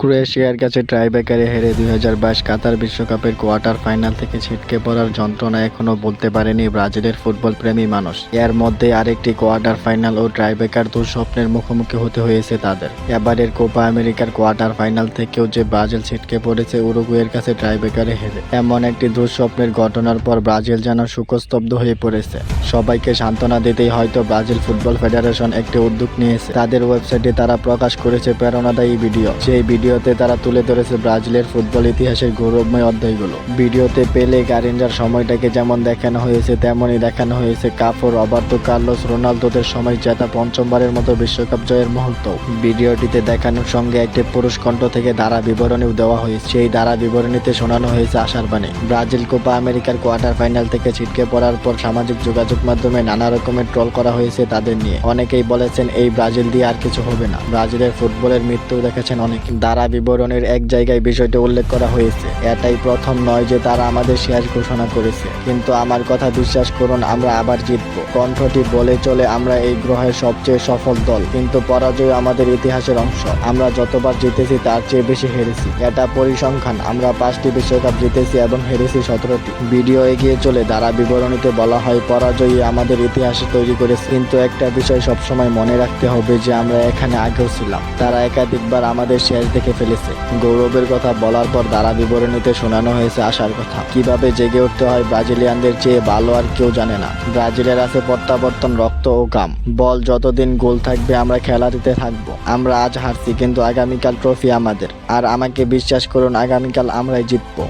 ক্রোয়েশিয়ার কাছে টাইব্রেকারে হেরে ২০২২ কাতার বিশ্বকাপের কোয়ার্টার ফাইনাল থেকে ছিটকে পড়ার যন্ত্রণা এখনও ভুলতে পারেনি ব্রাজিলের ফুটবলপ্রেমী মানুষ। এর মধ্যে আরেকটি কোয়ার্টার ফাইনাল ও টাইব্রেকার দুঃস্বপ্নের মুখোমুখি হতে হয়েছে তাদের। এবারের কোপা আমেরিকার কোয়ার্টার ফাইনাল থেকেও যে ব্রাজিল ছিটকে পড়েছে উরুগুয়ের কাছে টাইব্রেকারে হেরে, এমন একটি দুঃস্বপ্নের ঘটনার পর ব্রাজিল যেন শোকস্তব্ধ হয়ে পড়েছে। সবাইকে সান্ত্বনা দিতেই হয়তো ব্রাজিল ফুটবল ফেডারেশন একটি উদ্যোগ নিয়েছে। তাদের ওয়েবসাইটে তারা প্রকাশ করেছে প্রেরণাদায়ী ভিডিও। সেই ভিডিওতে তারা তুলে ধরেছে ব্রাজিলের ফুটবল ইতিহাসের গৌরবময় অধ্যায়গুলো। ভিডিওতে পেলে, গারিঞ্জার সময়টাকে যেমন দেখানো হয়েছে তেমনই দেখানো হয়েছে কাফো, রবার্তো কার্লোস, রোনালদোদের সময় জেতা পঞ্চমবারের মতো বিশ্বকাপ জয়ের মুহূর্ত। ভিডিওটিতে দেখানোর সঙ্গে একটি পুরুষ কণ্ঠ থেকে ধারা বিবরণীও দেওয়া হয়েছে। সেই ধারা বিবরণীতে শোনানো হয়েছে আশার বাণী। ব্রাজিল কোপা আমেরিকার কোয়ার্টার ফাইনাল থেকে ছিটকে পড়ার পর সামাজিক যোগাযোগ মাধ্যমে নানা রকমের ট্রল করা হয়েছে তাদের নিয়ে। অনেকেই বলেছেন এই ব্রাজিল দিয়ে আর কিছু হবে না। ব্রাজিলের ফুটবলের মৃত্যু দেখেছেন অনেকে। ধারা বিবরণীর এক জায়গায় বিষয়টি উল্লেখ করা হয়েছে, এটাই প্রথম নয় যে তারা আমাদের শেষ ঘোষণা করেছে, কিন্তু আমার কথা বিশ্বাস করুন, আমরা আবার জিতবো। কণ্ঠটি বলে চলে আমরা এই গ্রহের সবচেয়ে সফল দল, কিন্তু পরাজয় আমাদের ইতিহাসের অংশ। আমরা যতবার জিতেছি তার চেয়ে বেশি হেরেছি, এটা পরিসংখ্যান। আমরা 5টি বিশ্বকাপ জিতেছি এবং হেরেছি 17টি। ভিডিও এগিয়ে চলে ধারা বিবরণীতে বলা হয় পরাজয়ই আমাদের ইতিহাস তৈরি করেছে, কিন্তু একটা বিষয় সবসময় মনে রাখতে হবে যে আমরা এখানে আগেও ছিলাম। তারা একাধিকবার আমাদের শেষ দেখে ফেলেছে। গৌরবের কথা বলার পর ধারা বিবরণীতে শোনানো হয়েছে আশার কথা। কিভাবে জেগে উঠতে হয় ব্রাজিলিয়ানদের চেয়ে ভালো আর কেউ জানে না। ব্রাজিলের আছে প্রত্যাবর্তন, রক্ত ও ঘাম। বল যতদিন গোল থাকবে আমরা খেলা দিতে থাকবো। আমরা আজ হারছি, কিন্তু আগামীকাল ট্রফি আমাদের। আর আমাকে বিশ্বাস করুন, আগামীকাল আমরাই জিতবো।